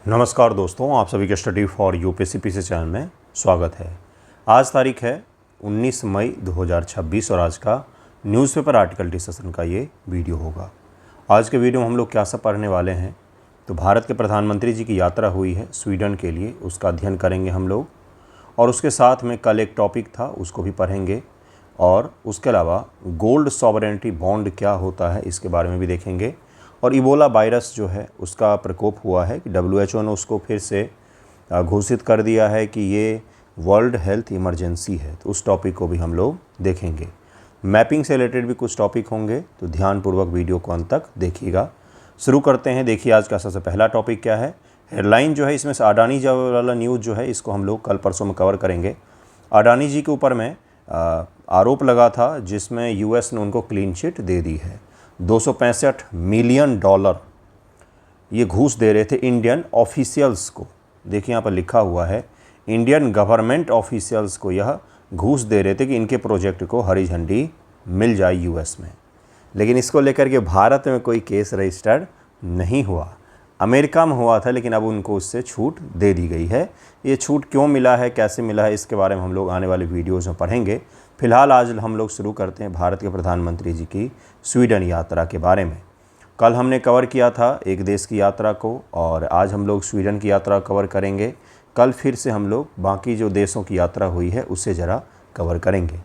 नमस्कार दोस्तों, आप सभी के स्टडी फॉर यूपीएससी चैनल में स्वागत है। आज तारीख है 19 मई 2026 और आज का न्यूज़पेपर आर्टिकल डिस्कशन का ये वीडियो होगा। आज के वीडियो में हम लोग क्या सब पढ़ने वाले हैं, तो भारत के प्रधानमंत्री जी की यात्रा हुई है स्वीडन के लिए, उसका अध्ययन करेंगे हम लोग। और उसके साथ में कल एक टॉपिक था, उसको भी पढ़ेंगे। और उसके अलावा गोल्ड सॉवरेनिटी बॉन्ड क्या होता है, इसके बारे में भी देखेंगे। और इबोला वायरस जो है उसका प्रकोप हुआ है कि WHO ने उसको फिर से घोषित कर दिया है कि ये वर्ल्ड हेल्थ इमरजेंसी है, तो उस टॉपिक को भी हम लोग देखेंगे। मैपिंग से रिलेटेड भी कुछ टॉपिक होंगे, तो ध्यानपूर्वक वीडियो को अंत तक देखिएगा। शुरू करते हैं। देखिए आज का सबसे पहला टॉपिक क्या है। हेडलाइन जो है इसमें से अडानी जी वाला न्यूज़ जो है इसको हम लोग कल परसों में कवर करेंगे। अडानी जी के ऊपर में आरोप लगा था जिसमें US ने उनको क्लीन चिट दे दी है। 265 मिलियन डॉलर ये घूस दे रहे थे इंडियन ऑफिशियल्स को। देखिए यहाँ पर लिखा हुआ है इंडियन गवर्नमेंट ऑफिशियल्स को यह घूस दे रहे थे कि इनके प्रोजेक्ट को हरी झंडी मिल जाए US में। लेकिन इसको लेकर के भारत में कोई केस रजिस्टर्ड नहीं हुआ। अमेरिका में हुआ था, लेकिन अब उनको उससे छूट दे दी गई है। ये छूट क्यों मिला है, कैसे मिला है, इसके बारे में हम लोग आने वाले वीडियोज़ में पढ़ेंगे। फिलहाल आज हम लोग शुरू करते हैं भारत के प्रधानमंत्री जी की स्वीडन यात्रा के बारे में। कल हमने कवर किया था एक देश की यात्रा को, और आज हम लोग स्वीडन की यात्रा कवर करेंगे। कल फिर से हम लोग बाकी जो देशों की यात्रा हुई है उससे ज़रा कवर करेंगे।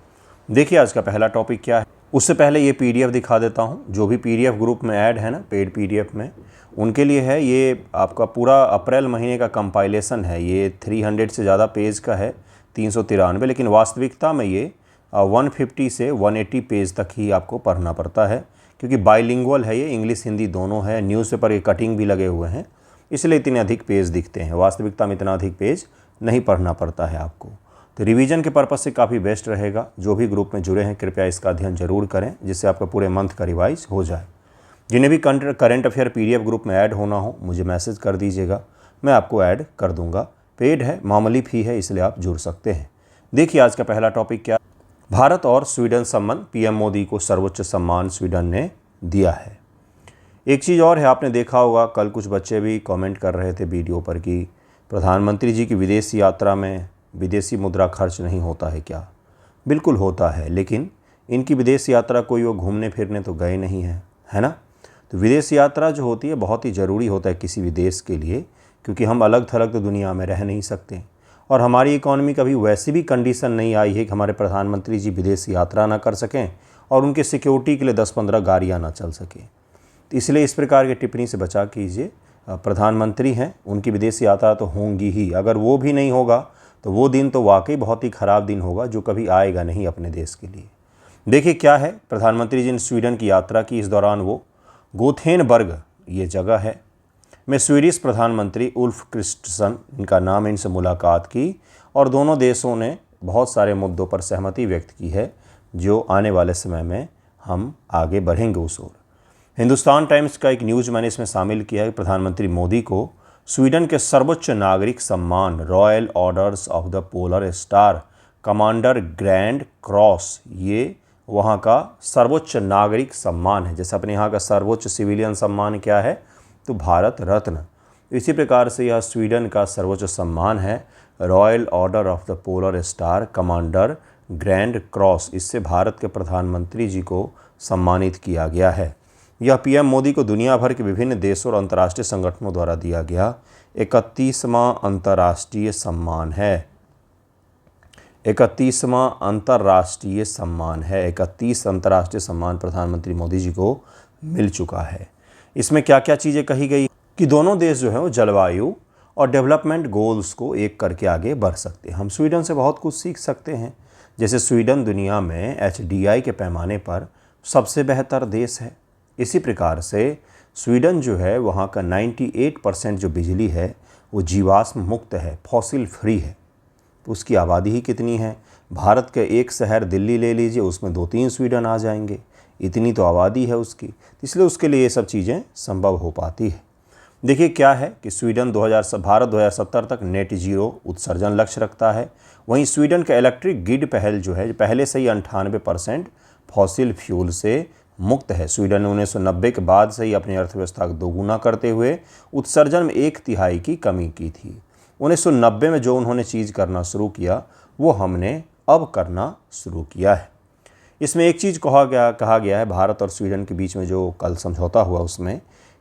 देखिए आज का पहला टॉपिक क्या है। उससे पहले ये PDF दिखा देता हूँ। जो भी PDF ग्रुप में ऐड है ना, पेड PDF में, उनके लिए है। ये आपका पूरा अप्रैल महीने का कंपाइलेशन है। ये 300 से ज़्यादा पेज का है, 393, लेकिन वास्तविकता में ये 150 से 180 पेज तक ही आपको पढ़ना पड़ता है, क्योंकि बाइलिंगुअल है ये, इंग्लिश हिंदी दोनों है। न्यूज़पेपर के कटिंग भी लगे हुए हैं, इसलिए इतने अधिक पेज दिखते हैं। वास्तविकता में इतना अधिक पेज नहीं पढ़ना पड़ता है आपको। तो रिवीजन के पर्पज़ से काफ़ी बेस्ट रहेगा। जो भी ग्रुप में जुड़े हैं कृपया इसका अध्ययन जरूर करें, जिससे आपका पूरे मंथ का रिवाइज हो जाए। जिन्हें भी करंट अफेयर PDF ग्रुप में ऐड होना हो मुझे मैसेज कर दीजिएगा, मैं आपको ऐड कर दूंगा। पेड है, मामूली फ़ी है, इसलिए आप जुड़ सकते हैं। देखिए आज का पहला टॉपिक क्या। भारत और स्वीडन संबंध। PM मोदी को सर्वोच्च सम्मान स्वीडन ने दिया है। एक चीज़ और है, आपने देखा होगा कल कुछ बच्चे भी कमेंट कर रहे थे वीडियो पर कि प्रधानमंत्री जी की विदेश यात्रा में विदेशी मुद्रा खर्च नहीं होता है क्या। बिल्कुल होता है, लेकिन इनकी विदेश यात्रा कोई वो घूमने फिरने तो गए नहीं है, है ना। तो विदेश यात्रा जो होती है बहुत ही ज़रूरी होता है किसी भी देश के लिए, क्योंकि हम अलग थलग तो दुनिया में रह नहीं सकते, और हमारी इकॉनमी का भी वैसी भी कंडीशन नहीं आई है कि हमारे प्रधानमंत्री जी विदेश यात्रा ना कर सकें और उनके सिक्योरिटी के लिए 10-15 गाड़ियाँ ना चल सकें। तो इसलिए इस प्रकार की टिप्पणी से बचा कीजिए। प्रधानमंत्री हैं, उनकी विदेश यात्रा तो होंगी ही। अगर वो भी नहीं होगा तो वो दिन तो वाकई बहुत ही ख़राब दिन होगा, जो कभी आएगा नहीं अपने देश के लिए। देखिए क्या है, प्रधानमंत्री जी ने स्वीडन की यात्रा की। इस दौरान वो गोथेनबर्ग ये जगह है में स्वीडिश प्रधानमंत्री उल्फ क्रिस्टसन, इनका नाम, इनसे मुलाकात की, और दोनों देशों ने बहुत सारे मुद्दों पर सहमति व्यक्त की है, जो आने वाले समय में हम आगे बढ़ेंगे उस ओर। हिंदुस्तान टाइम्स का एक न्यूज़ मैंने इसमें शामिल किया है। प्रधानमंत्री मोदी को स्वीडन के सर्वोच्च नागरिक सम्मान royal orders of the polar star commander grand cross, ये वहाँ का सर्वोच्च नागरिक सम्मान है। जैसे अपने यहाँ का सर्वोच्च सिविलियन सम्मान क्या है, तो भारत रत्न। इसी प्रकार से यह स्वीडन का सर्वोच्च सम्मान है royal order of the polar star commander grand cross. इससे भारत के प्रधानमंत्री जी को सम्मानित किया गया है। यह PM मोदी को दुनिया भर के विभिन्न देशों और अंतर्राष्ट्रीय संगठनों द्वारा दिया गया 31वां अंतर्राष्ट्रीय सम्मान है। 31वां अंतर्राष्ट्रीय सम्मान है। 31 अंतर्राष्ट्रीय सम्मान प्रधानमंत्री मोदी जी को मिल चुका है। इसमें क्या क्या चीज़ें कही गई कि दोनों देश जो हैं वो जलवायु और डेवलपमेंट गोल्स को एक करके आगे बढ़ सकते हैं। हम स्वीडन से बहुत कुछ सीख सकते हैं। जैसे स्वीडन दुनिया में HDI के पैमाने पर सबसे बेहतर देश है। इसी प्रकार से स्वीडन जो है वहाँ का 98% जो बिजली है वो जीवाश्म मुक्त है, फॉसिल फ्री है। तो उसकी आबादी ही कितनी है। भारत के एक शहर दिल्ली ले लीजिए, उसमें 2-3 स्वीडन आ जाएंगे, इतनी तो आबादी है उसकी। इसलिए उसके लिए ये सब चीज़ें संभव हो पाती है। देखिए क्या है कि भारत 2070 तक नेट जीरो उत्सर्जन लक्ष्य रखता है। वहीं स्वीडन का इलेक्ट्रिक ग्रिड पहल जो है, पहले से ही 98% फॉसिल फ्यूल से मुक्त है। स्वीडन ने 1990 के बाद से ही अपनी अर्थव्यवस्था को दोगुना करते हुए उत्सर्जन में 1/3 की कमी की थी। 1990 में जो उन्होंने चीज़ करना शुरू किया वो हमने अब करना शुरू किया है। इसमें एक चीज़ कहा गया है भारत और स्वीडन के बीच में जो कल समझौता हुआ उसमें,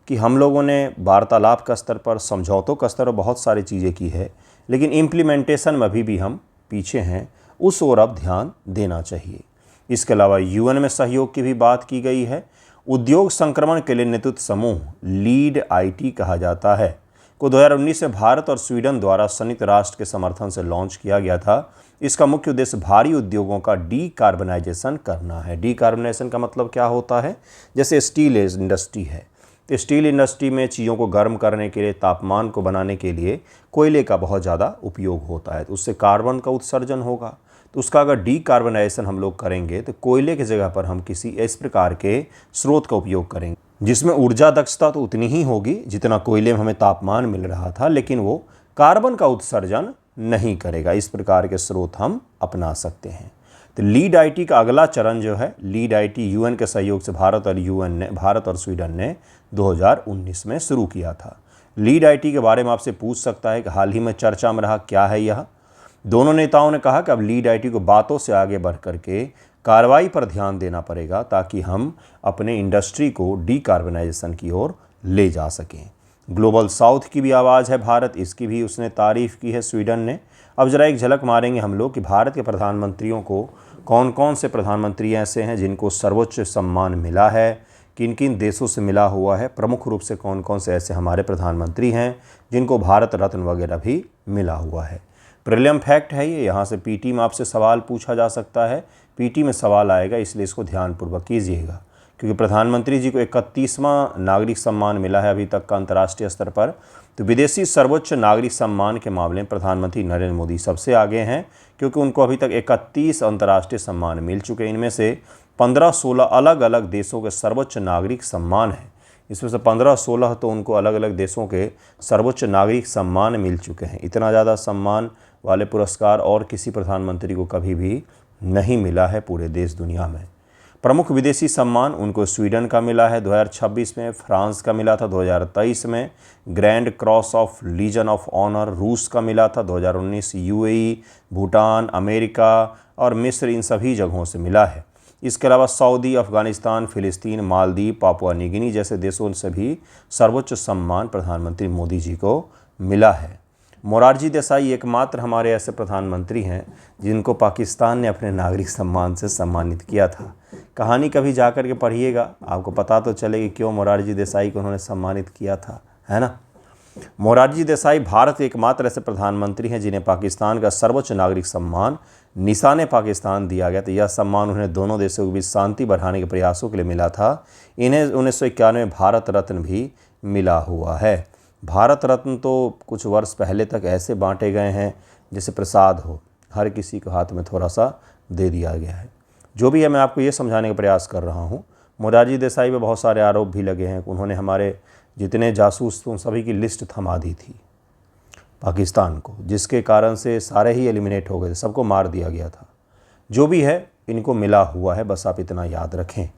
कि हम लोगों ने वार्तालाप का स्तर पर, समझौतों का स्तर पर बहुत सारी चीज़ें की है, लेकिन इम्प्लीमेंटेशन में अभी भी हम पीछे हैं। उस ओर अब ध्यान देना चाहिए। इसके अलावा यूएन में सहयोग की भी बात की गई है। उद्योग संक्रमण के लिए नेतृत्व समूह लीड आईटी कहा जाता है को 2019 में भारत और स्वीडन द्वारा संयुक्त राष्ट्र के समर्थन से लॉन्च किया गया था। इसका मुख्य उद्देश्य भारी उद्योगों का डीकार्बनाइजेशन करना है। डीकार्बनाइजेशन का मतलब क्या होता है? जैसे स्टील इंडस्ट्री है, तो स्टील इंडस्ट्री में चीज़ों को गर्म करने के लिए, तापमान को बनाने के लिए कोयले का बहुत ज़्यादा उपयोग होता है, तो उससे कार्बन का उत्सर्जन होगा। तो उसका अगर डीकार्बनाइजेशन हम लोग करेंगे तो कोयले की जगह पर हम किसी इस प्रकार के स्रोत का उपयोग करेंगे जिसमें ऊर्जा दक्षता तो उतनी ही होगी जितना कोयले में हमें तापमान मिल रहा था, लेकिन वो कार्बन का उत्सर्जन नहीं करेगा। इस प्रकार के स्रोत हम अपना सकते हैं। तो लीड आईटी का अगला चरण जो है, लीड आईटी यूएन के सहयोग से भारत और स्वीडन ने 2019 में शुरू किया था। लीड आईटी के बारे में आपसे पूछ सकता है कि हाल ही में चर्चा में रहा क्या है यह। दोनों नेताओं ने कहा कि अब लीड आईटी को बातों से आगे बढ़ करके कार्रवाई पर ध्यान देना पड़ेगा ताकि हम अपने इंडस्ट्री को डीकार्बनाइजेशन की ओर ले जा सकें। ग्लोबल साउथ की भी आवाज़ है भारत, इसकी भी उसने तारीफ़ की है स्वीडन ने। अब जरा एक झलक मारेंगे हम लोग कि भारत के प्रधानमंत्रियों को कौन कौन से प्रधानमंत्री ऐसे हैं जिनको सर्वोच्च सम्मान मिला है, किन किन देशों से मिला हुआ है, प्रमुख रूप से कौन कौन से ऐसे हमारे प्रधानमंत्री हैं जिनको भारत रत्न वगैरह भी मिला हुआ है। प्रीलिम फैक्ट है ये, यहाँ से पीटी में आपसे सवाल पूछा जा सकता है। पीटी में सवाल आएगा, इसलिए इसको ध्यानपूर्वक कीजिएगा, क्योंकि प्रधानमंत्री जी को 31वां नागरिक सम्मान मिला है अभी तक का अंतर्राष्ट्रीय स्तर पर। तो विदेशी सर्वोच्च नागरिक सम्मान के मामले में प्रधानमंत्री नरेंद्र मोदी सबसे आगे हैं, क्योंकि उनको अभी तक 31 अंतर्राष्ट्रीय सम्मान मिल चुके हैं। इनमें से 15-16 अलग अलग देशों के सर्वोच्च नागरिक सम्मान हैं। इसमें से 15-16 तो उनको अलग अलग देशों के सर्वोच्च नागरिक सम्मान मिल चुके हैं। इतना ज़्यादा सम्मान वाले पुरस्कार और किसी प्रधानमंत्री को कभी भी नहीं मिला है पूरे देश दुनिया में। प्रमुख विदेशी सम्मान उनको स्वीडन का मिला है 2026 में, फ्रांस का मिला था 2023 में, Grand Cross of Legion of Honour रूस का मिला था 2019, यूएई, भूटान, अमेरिका और मिस्र, इन सभी जगहों से मिला है। इसके अलावा सऊदी, अफगानिस्तान, फिलिस्तीन, मालदीव, पापुआ न्यू गिनी जैसे देशों से भी सर्वोच्च सम्मान प्रधानमंत्री मोदी जी को मिला है। मोरारजी देसाई एकमात्र हमारे ऐसे प्रधानमंत्री हैं जिनको पाकिस्तान ने अपने नागरिक सम्मान से सम्मानित किया था। कहानी कभी जाकर के पढ़िएगा, आपको पता तो चलेगी क्यों मोरारजी देसाई को उन्होंने सम्मानित किया था, है ना। मोरारजी देसाई भारत के एकमात्र ऐसे प्रधानमंत्री हैं जिन्हें पाकिस्तान का सर्वोच्च नागरिक सम्मान निशान पाकिस्तान दिया गया। तो यह सम्मान उन्हें दोनों देशों के बीच शांति बढ़ाने के प्रयासों के लिए मिला था। इन्हें 1991 में भारत रत्न भी मिला हुआ है। भारत रत्न तो कुछ वर्ष पहले तक ऐसे बांटे गए हैं जैसे प्रसाद हो, हर किसी के हाथ में थोड़ा सा दे दिया गया है। जो भी है, मैं आपको ये समझाने का प्रयास कर रहा हूँ। मोरारजी देसाई पे बहुत सारे आरोप भी लगे हैं। उन्होंने हमारे जितने जासूस थे उन सभी की लिस्ट थमा दी थी पाकिस्तान को, जिसके कारण से सारे ही एलिमिनेट हो गए थे, सबको मार दिया गया था। जो भी है, इनको मिला हुआ है, बस आप इतना याद रखें।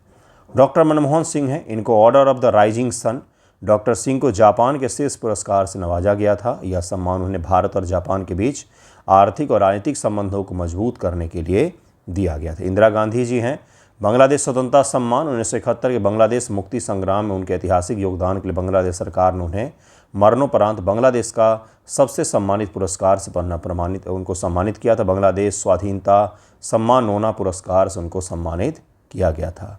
डॉक्टर मनमोहन सिंह हैं, इनको Order of the Rising Sun. Doctor Singh को जापान के शीर्ष पुरस्कार से नवाजा गया था। यह सम्मान उन्हें भारत और जापान के बीच आर्थिक और राजनीतिक संबंधों को मजबूत करने के लिए दिया गया था। इंदिरा गांधी जी हैं, बांग्लादेश स्वतंत्रता सम्मान 1971 के बांग्लादेश मुक्ति संग्राम में उनके ऐतिहासिक योगदान के लिए बांग्लादेश सरकार ने उन्हें मरणोपरांत बांग्लादेश का सबसे सम्मानित पुरस्कार से उनको सम्मानित किया था। बांग्लादेश स्वाधीनता सम्मान नोना पुरस्कार से उनको सम्मानित किया गया था।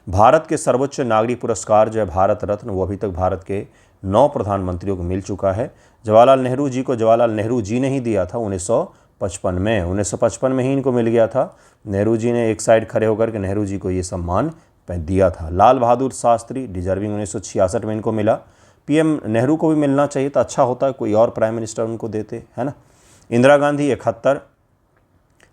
भारत के सर्वोच्च नागरिक पुरस्कार जो है भारत रत्न, वो अभी तक भारत के 9 प्रधानमंत्रियों को मिल चुका है। जवाहरलाल नेहरू जी को जवाहरलाल नेहरू जी ने ही दिया था 1955 में। 1955 में ही इनको मिल गया था। नेहरू जी ने एक साइड खड़े होकर के नेहरू जी को ये सम्मान दिया था। लाल बहादुर शास्त्री डिजर्विंग 1966 में इनको मिला। पीएम नेहरू को भी मिलना चाहिए था, अच्छा होता है कोई और प्राइम मिनिस्टर उनको देते, है ना। इंदिरा गांधी 71,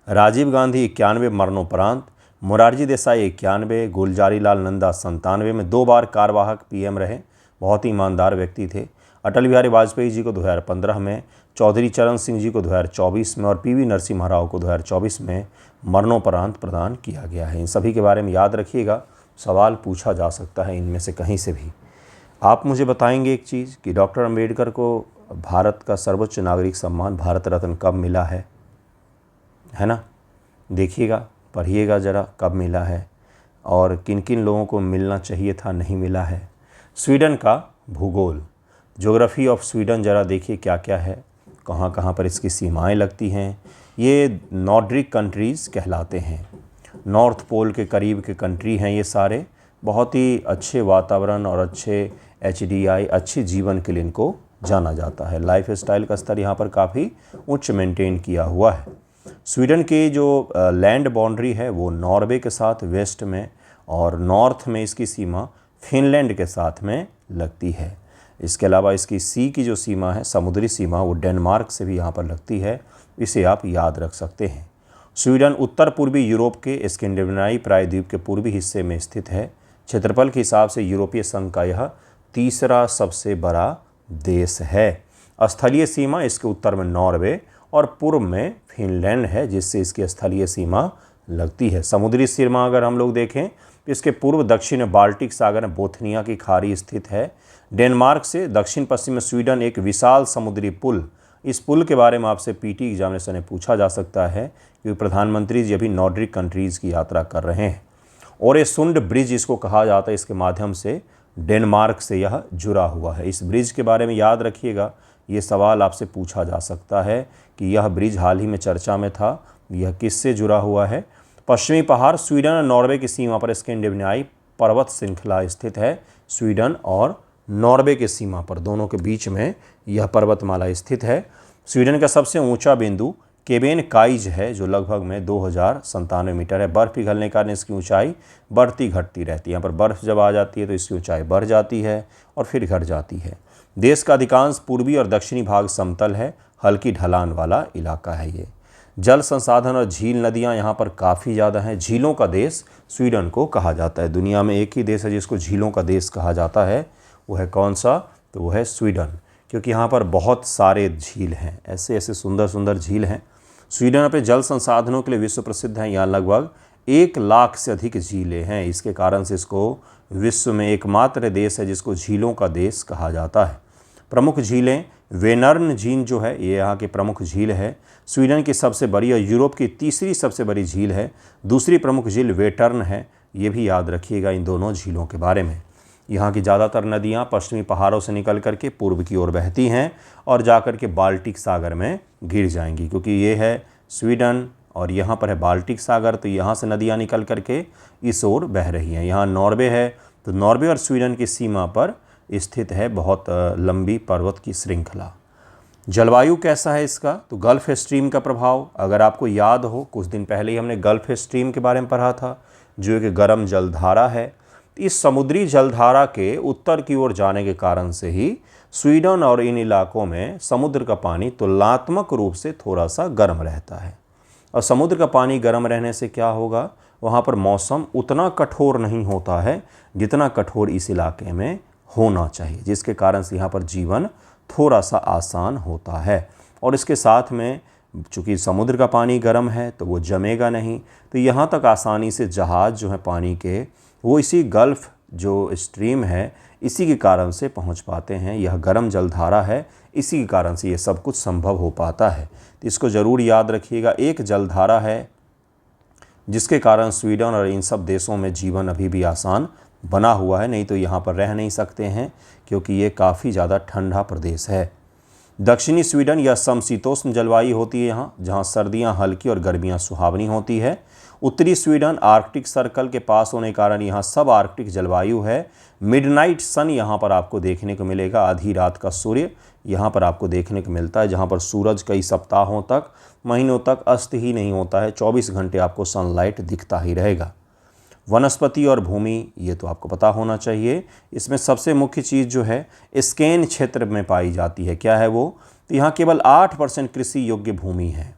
राजीव गांधी 91 मरणोपरांत, मोरारजी देसाई 91, गुलजारी लाल नंदा 97 में 2 बार कार्यवाहक पीएम रहे, बहुत ही ईमानदार व्यक्ति थे। अटल बिहारी वाजपेयी जी को 2015 में, चौधरी चरण सिंह जी को 2024 में और पीवी नरसिम्हा राव को 2024 में मरणोपरांत प्रदान किया गया है। इन सभी के बारे में याद रखिएगा, सवाल पूछा जा सकता है इनमें से कहीं से भी। आप मुझे बताएंगे एक चीज़ कि डॉक्टर अंबेडकर को भारत का सर्वोच्च नागरिक सम्मान भारत रत्न कब मिला है ना? देखिएगा, पढ़िएगा ज़रा कब मिला है और किन किन लोगों को मिलना चाहिए था, नहीं मिला है। स्वीडन का भूगोल, ज्योग्राफी ऑफ स्वीडन ज़रा देखिए क्या क्या है, कहाँ कहाँ पर इसकी सीमाएं लगती हैं। ये नॉर्डिक कंट्रीज़ कहलाते हैं, नॉर्थ पोल के करीब के कंट्री हैं ये सारे। बहुत ही अच्छे वातावरण और अच्छे HDI अच्छे जीवन के लिए इनको जाना जाता है। लाइफ स्टाइल का स्तर यहाँ पर काफ़ी उच्च मेंटेन किया हुआ है। स्वीडन की जो लैंड बाउंड्री है वो नॉर्वे के साथ वेस्ट में और नॉर्थ में इसकी सीमा फिनलैंड के साथ में लगती है। इसके अलावा इसकी सी की जो सीमा है, समुद्री सीमा, वो डेनमार्क से भी यहाँ पर लगती है। इसे आप याद रख सकते हैं। स्वीडन उत्तर पूर्वी यूरोप के स्कैंडिनेवियाई प्रायद्वीप के पूर्वी हिस्से में स्थित है। क्षेत्रफल के हिसाब से यूरोपीय संघ का यह तीसरा सबसे बड़ा देश है। स्थलीय सीमा इसके उत्तर में नॉर्वे और पूर्व में फिनलैंड है, जिससे इसकी स्थलीय सीमा लगती है। समुद्री सीमा अगर हम लोग देखें तो इसके पूर्व दक्षिण में बाल्टिक सागर में बोथनिया की खाड़ी स्थित है। डेनमार्क से दक्षिण पश्चिम में स्वीडन एक विशाल समुद्री पुल, इस पुल के बारे में आपसे PT एग्जामिनेशन में पूछा जा सकता है क्योंकि प्रधानमंत्री जी अभी नॉर्डिक कंट्रीज़ की यात्रा कर रहे हैं। और ये सुंड ब्रिज इसको कहा जाता है, इसके माध्यम से डेनमार्क से यह जुड़ा हुआ है। इस ब्रिज के बारे में याद रखिएगा, ये सवाल आपसे पूछा जा सकता है कि यह ब्रिज हाल ही में चर्चा में था, यह किससे जुड़ा हुआ है। पश्चिमी पहाड़ स्वीडन और नॉर्वे की सीमा पर स्कैंडिनेवियाई पर्वत श्रृंखला स्थित है। स्वीडन और नॉर्वे के सीमा पर दोनों के बीच में यह पर्वतमाला स्थित है। स्वीडन का सबसे ऊंचा बिंदु केबेनकाइज है जो लगभग में 2097 मीटर है। बर्फ़ पिघलने के कारण इसकी ऊंचाई बढ़ती घटती रहती है। यहाँ पर बर्फ़ जब आ जाती है तो इसकी ऊंचाई बढ़ जाती है और फिर घट जाती है। देश का अधिकांश पूर्वी और दक्षिणी भाग समतल है, हल्की ढलान वाला इलाका है ये। जल संसाधन और झील नदियाँ यहाँ पर काफ़ी ज़्यादा हैं। झीलों का देश स्वीडन को कहा जाता है। दुनिया में एक ही देश है जिसको झीलों का देश कहा जाता है, वो है कौन सा? तो वो है स्वीडन, क्योंकि यहाँ पर बहुत सारे झील हैं, ऐसे ऐसे सुंदर सुंदर झील हैं। स्वीडन अपने जल संसाधनों के लिए विश्व प्रसिद्ध है। यहाँ लगभग 1 लाख से अधिक झीलें हैं। इसके कारण से इसको विश्व में एकमात्र देश है जिसको झीलों का देश कहा जाता है। प्रमुख झीलें, वेनर्न झील जो है ये यहाँ की प्रमुख झील है। स्वीडन की सबसे बड़ी और यूरोप की तीसरी सबसे बड़ी झील है। दूसरी प्रमुख झील वेटर्न है, ये भी याद रखिएगा इन दोनों झीलों के बारे में। यहाँ की ज़्यादातर नदियाँ पश्चिमी पहाड़ों से निकल करके पूर्व की ओर बहती हैं और जाकर के बाल्टिक सागर में गिर जाएंगी, क्योंकि ये है स्वीडन और यहाँ पर है बाल्टिक सागर, तो यहाँ से नदियाँ निकल करके इस ओर बह रही हैं। यहाँ नॉर्वे है, तो नॉर्वे और स्वीडन की सीमा पर स्थित है बहुत लंबी पर्वत की श्रृंखला। जलवायु कैसा है इसका? तो गल्फ़ स्ट्रीम का प्रभाव, अगर आपको याद हो कुछ दिन पहले ही हमने गल्फ़ स्ट्रीम के बारे में पढ़ा था, जो एक गर्म जलधारा है। इस समुद्री जलधारा के उत्तर की ओर जाने के कारण से ही स्वीडन और इन इलाकों में समुद्र का पानी तुलनात्मक रूप से थोड़ा सा गर्म रहता है। और समुद्र का पानी गर्म रहने से क्या होगा, वहाँ पर मौसम उतना कठोर नहीं होता है जितना कठोर इस इलाके में होना चाहिए, जिसके कारण से यहाँ पर जीवन थोड़ा सा आसान होता है। और इसके साथ में चूँकि समुद्र का पानी गर्म है तो वो जमेगा नहीं, तो यहाँ तक आसानी से जहाज़ जो है पानी के वो इसी गल्फ़ जो स्ट्रीम है इसी के कारण से पहुँच पाते हैं। यह गर्म जलधारा है, इसी के कारण से ये सब कुछ संभव हो पाता है। तो इसको ज़रूर याद रखिएगा। एक जलधारा है जिसके कारण स्वीडन और इन सब देशों में जीवन अभी भी आसान बना हुआ है, नहीं तो यहाँ पर रह नहीं सकते हैं क्योंकि ये काफ़ी ज़्यादा ठंडा प्रदेश है। दक्षिणी स्वीडन या समशीतोष्ण जलवायु होती है यहाँ, जहाँ सर्दियाँ हल्की और गर्मियाँ सुहावनी होती है। उत्तरी स्वीडन आर्कटिक सर्कल के पास होने के कारण यहाँ सब आर्कटिक जलवायु है। मिडनाइट सन यहाँ पर आपको देखने को मिलेगा, आधी रात का सूर्य यहाँ पर आपको देखने को मिलता है, जहाँ पर सूरज कई सप्ताहों तक, महीनों तक अस्त ही नहीं होता है। 24 घंटे आपको सनलाइट दिखता ही रहेगा। वनस्पति और भूमि, ये तो आपको पता होना चाहिए। इसमें सबसे मुख्य चीज़ जो है स्केन क्षेत्र में पाई जाती है। क्या है वो? तो यहाँ केवल 8% कृषि योग्य भूमि है,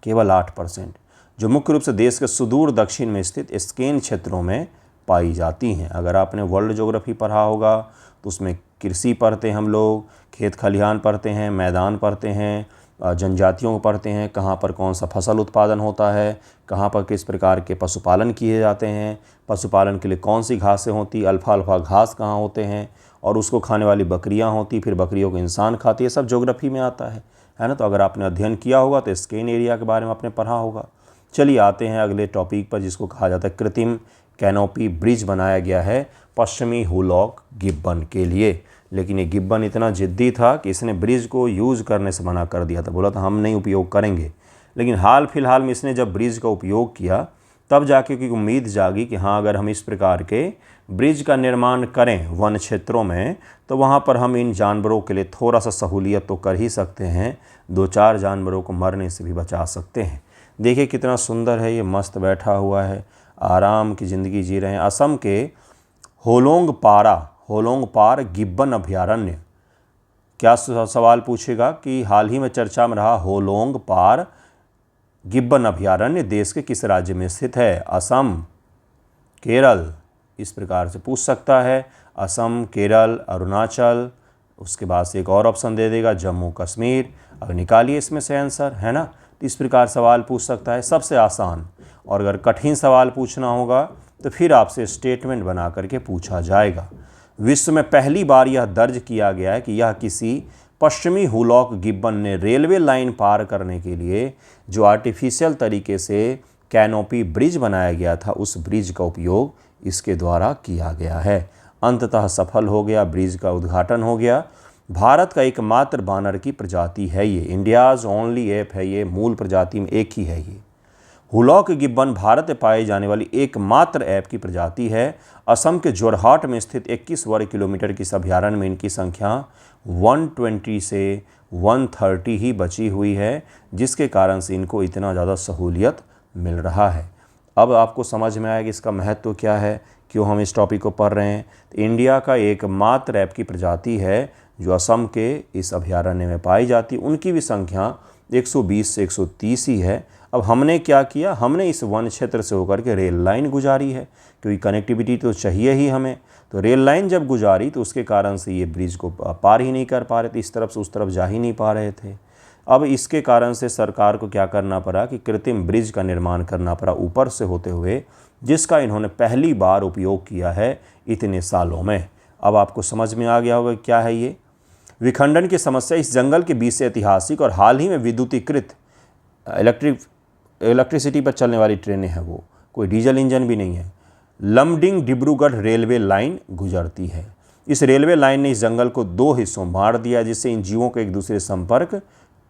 केवल 8%, जो मुख्य रूप से देश के सुदूर दक्षिण में स्थित स्केन क्षेत्रों में पाई जाती हैं। अगर आपने वर्ल्ड ज्योग्राफी पढ़ा होगा तो उसमें कृषि पढ़ते हैं हम लोग, खेत खलिहान पढ़ते हैं, मैदान पढ़ते हैं, जनजातियों को पढ़ते हैं, कहाँ पर कौन सा फसल उत्पादन होता है, कहाँ पर किस प्रकार के पशुपालन किए जाते हैं, पशुपालन के लिए कौन सी घासें होती, अल्फ़ा घास कहाँ होते हैं, और उसको खाने वाली बकरियां होती, फिर बकरियों को इंसान खाती है, सब ज्योग्राफी में आता है ना। तो अगर आपने अध्ययन किया होगा तो स्केन एरिया के बारे में आपने पढ़ा होगा। चलिए आते हैं अगले टॉपिक पर, जिसको कहा जाता है कृत्रिम कैनोपी ब्रिज बनाया गया है पश्चिमी हुलॉक गिब्बन के लिए। लेकिन ये गिब्बन इतना जिद्दी था कि इसने ब्रिज को यूज़ करने से मना कर दिया था, बोला था हम नहीं उपयोग करेंगे। लेकिन हाल फिलहाल में इसने जब ब्रिज का उपयोग किया तब जाके की उम्मीद जागी कि हाँ, अगर हम इस प्रकार के ब्रिज का निर्माण करें वन क्षेत्रों में तो वहाँ पर हम इन जानवरों के लिए थोड़ा सा सहूलियत तो कर ही सकते हैं, 2-4 जानवरों को मरने से भी बचा सकते हैं। देखिए कितना सुंदर है, ये मस्त बैठा हुआ है, आराम की ज़िंदगी जी रहे हैं। असम के होलोंगपार गिब्बन अभयारण्य, क्या सवाल पूछेगा कि हाल ही में चर्चा में रहा होलोंगपार गिब्बन अभयारण्य देश के किस राज्य में स्थित है? असम, केरल, इस प्रकार से पूछ सकता है। असम, केरल, अरुणाचल, उसके बाद से एक और ऑप्शन दे देगा जम्मू कश्मीर। अब निकालिए इसमें से आंसर, है ना। तो इस प्रकार सवाल पूछ सकता है, सबसे आसान। और अगर कठिन सवाल पूछना होगा तो फिर आपसे स्टेटमेंट बना करके पूछा जाएगा। विश्व में पहली बार यह दर्ज किया गया है कि यह किसी पश्चिमी हुलॉक गिब्बन ने रेलवे लाइन पार करने के लिए जो आर्टिफिशियल तरीके से कैनोपी ब्रिज बनाया गया था, उस ब्रिज का उपयोग इसके द्वारा किया गया है। अंततः सफल हो गया, ब्रिज का उद्घाटन हो गया। भारत का एकमात्र बानर की प्रजाति है ये, इंडियाज़ ओनली एप है ये, मूल प्रजाति में एक ही है ये। हुलॉक गिब्बन भारत में पाई जाने वाली एकमात्र ऐप की प्रजाति है। असम के जोरहाट में स्थित 21 वर्ग किलोमीटर की इस अभयारण्य में इनकी संख्या 120 से 130 ही बची हुई है, जिसके कारण से इनको इतना ज़्यादा सहूलियत मिल रहा है। अब आपको समझ में आएगा इसका महत्व क्या है, क्यों हम इस टॉपिक को पढ़ रहे हैं। तो इंडिया का एकमात्र ऐप की प्रजाति है जो असम के इस अभयारण्य में पाई जाती, उनकी भी संख्या 120 से 130 ही है। अब हमने क्या किया, हमने इस वन क्षेत्र से होकर के रेल लाइन गुजारी है, क्योंकि कनेक्टिविटी तो चाहिए ही हमें। तो रेल लाइन जब गुजारी तो उसके कारण से ये ब्रिज को पार ही नहीं कर पा रहे थे, इस तरफ से उस तरफ जा ही नहीं पा रहे थे। अब इसके कारण से सरकार को क्या करना पड़ा कि कृत्रिम ब्रिज का निर्माण करना पड़ा ऊपर से होते हुए, जिसका इन्होंने पहली बार उपयोग किया है इतने सालों में। अब आपको समझ में आ गया होगा क्या है ये। विखंडन की समस्या, इस जंगल के बीच से ऐतिहासिक और हाल ही में विद्युतीकृत इलेक्ट्रिसिटी पर चलने वाली ट्रेनें हैं, वो कोई डीजल इंजन भी नहीं है, लमडिंग डिब्रूगढ़ रेलवे लाइन गुजरती है। इस रेलवे लाइन ने इस जंगल को 2 हिस्सों में बांट दिया, जिससे इन जीवों का एक दूसरे संपर्क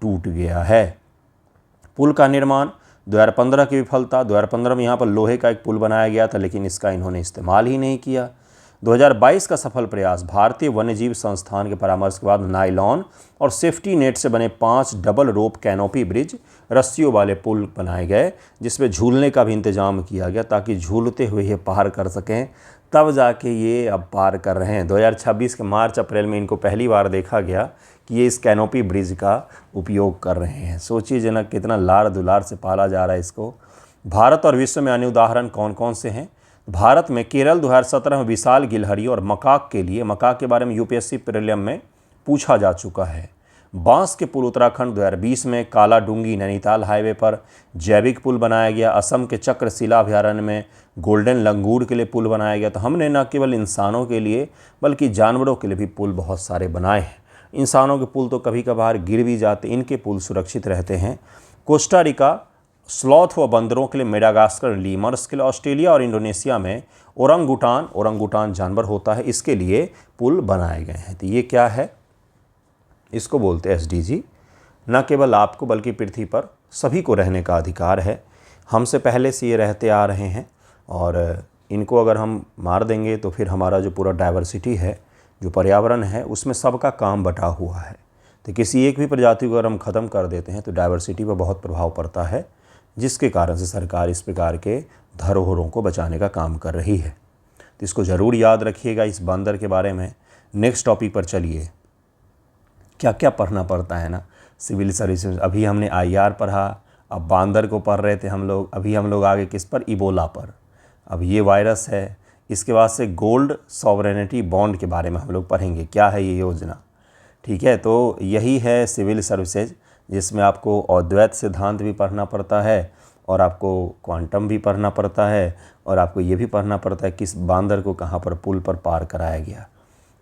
टूट गया है। पुल का निर्माण 2015 की विफलता, 2015 में यहाँ पर लोहे का एक पुल बनाया गया था, लेकिन इसका इन्होंने इस्तेमाल ही नहीं किया। 2022 का सफल प्रयास, भारतीय वन्यजीव संस्थान के परामर्श के बाद नायलॉन और सेफ्टी नेट से बने 5 डबल रोप कैनोपी ब्रिज, रस्सियों वाले पुल बनाए गए, जिसमें झूलने का भी इंतजाम किया गया ताकि झूलते हुए ये पार कर सकें। तब जाके ये अब पार कर रहे हैं। 2026 के मार्च अप्रैल में इनको पहली बार देखा गया कि ये इस कैनोपी ब्रिज का उपयोग कर रहे हैं। सोचिए जनक, कितना लाड़ दुलार से पाला जा रहा है इसको। भारत और विश्व में अन्य उदाहरण कौन कौन से हैं? भारत में केरल 2017 में विशाल गिलहरी और मकाक के लिए, मकाक के बारे में यूपीएससी प्रीलिम में पूछा जा चुका है। बांस के पुल उत्तराखंड 2020 में काला डूंगी नैनीताल हाईवे पर जैविक पुल बनाया गया। असम के चक्रशिला अभयारण्य में गोल्डन लंगूर के लिए पुल बनाया गया। तो हमने न केवल इंसानों के लिए बल्कि जानवरों के लिए भी पुल बहुत सारे बनाए हैं। इंसानों के पुल तो कभी कभार गिर भी जाते, इनके पुल सुरक्षित रहते हैं। कोस्टा रिका स्लॉथ व बंदरों के लिए, मेडागास्कर लीमर्स के लिए, ऑस्ट्रेलिया और इंडोनेशिया में ओरंगुटान जानवर होता है, इसके लिए पुल बनाए गए हैं। तो ये क्या है, इसको बोलते हैं एसडीजी। न केवल आपको बल्कि पृथ्वी पर सभी को रहने का अधिकार है। हमसे पहले से ये रहते आ रहे हैं और इनको अगर हम मार देंगे तो फिर हमारा जो पूरा डाइवर्सिटी है, जो पर्यावरण है, उसमें सबका काम बटा हुआ है। तो किसी एक भी प्रजाति को अगर हम ख़त्म कर देते हैं तो डाइवर्सिटी पर बहुत प्रभाव पड़ता है, जिसके कारण से सरकार इस प्रकार के धरोहरों को बचाने का काम कर रही है। तो इसको ज़रूर याद रखिएगा इस बंदर के बारे में। नेक्स्ट टॉपिक पर चलिए। क्या क्या पढ़ना पड़ता है ना सिविल सर्विसेज। अभी हमने आईआर पढ़ा, अब बांदर को पढ़ रहे थे हम लोग, अभी हम लोग आगे किस पर, इबोला पर। अब ये वायरस है। इसके बाद से गोल्ड सॉवरेनिटी बॉन्ड के बारे में हम लोग पढ़ेंगे, क्या है ये योजना। ठीक है, तो यही है सिविल सर्विसेज। जिसमें आपको अद्वैत सिद्धांत भी पढ़ना पड़ता है और आपको क्वांटम भी पढ़ना पड़ता है और आपको ये भी पढ़ना पड़ता है किस बांदर को कहाँ पर पुल पर पार कराया गया।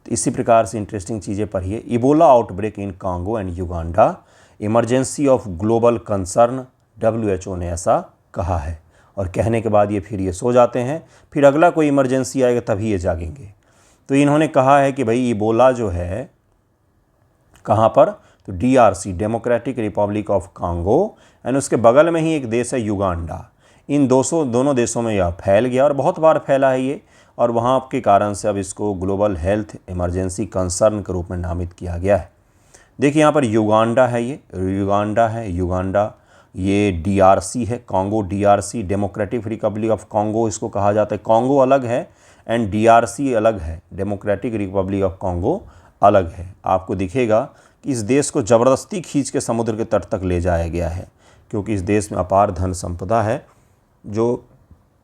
तो इसी प्रकार से इंटरेस्टिंग चीज़ें पढ़िए। Ebola outbreak in Congo and Uganda, emergency of global concern, WHO ने ऐसा कहा है। और कहने के बाद ये सो जाते हैं, फिर अगला कोई इमरजेंसी आएगा तभी ये जागेंगे। तो इन्होंने कहा है कि भाई इबोला जो है कहाँ पर, तो DRC, democratic Republic of Congo, and उसके बगल में ही एक देश है युगांडा। इन दोनों देशों में यह फैल गया और बहुत बार फैला है ये, और वहाँ के कारण से अब इसको ग्लोबल हेल्थ इमरजेंसी कंसर्न के रूप में नामित किया गया है। देखिए यहाँ पर युगांडा है, ये युगांडा, ये DRC है, Congo DRC, democratic Republic of Congo इसको कहा जाता है। कांगो अलग है एंड DRC अलग है, डेमोक्रेटिक रिपब्लिक ऑफ कांगो अलग है। आपको दिखेगा कि इस देश को ज़बरदस्ती खींच के समुद्र के तट तक ले जाया गया है, क्योंकि इस देश में अपार धन संपदा है जो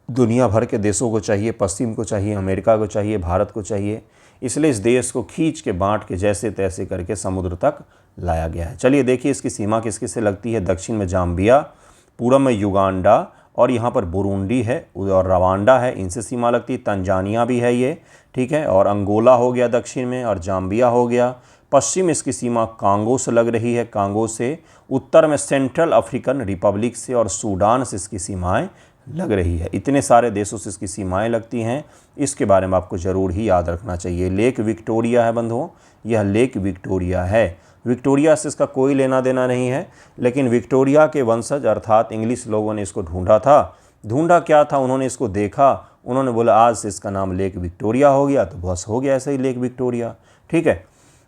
दुनिया भर के देशों को चाहिए, पश्चिम को चाहिए, अमेरिका को चाहिए, भारत को चाहिए। इसलिए इस देश को खींच के बांट के जैसे तैसे करके समुद्र तक लाया गया है। चलिए देखिए इसकी सीमा किस किस से लगती है। दक्षिण में जाम्बिया, पूर्व में युगांडा, और यहाँ पर बुरुंडी है और रवांडा है, इनसे सीमा लगती है। तंजानिया भी है ये, ठीक है, और अंगोला हो गया दक्षिण में, और जाम्बिया हो गया। पश्चिम इसकी सीमा कांगो से लग रही है, कांगो से। उत्तर में सेंट्रल अफ्रीकन रिपब्लिक से और सूडान से इसकी सीमाएं लग रही है। इतने सारे देशों से इसकी सीमाएं लगती हैं, इसके बारे में आपको ज़रूर ही याद रखना चाहिए। लेक विक्टोरिया है बंधुओं, यह लेक विक्टोरिया है। विक्टोरिया से इसका कोई लेना देना नहीं है, लेकिन विक्टोरिया के वंशज अर्थात इंग्लिश लोगों ने इसको ढूंढा क्या था, उन्होंने इसको देखा, उन्होंने बोला आज से इसका नाम लेक विक्टोरिया हो गया, तो बस हो गया ऐसे ही लेक विक्टोरिया, ठीक है।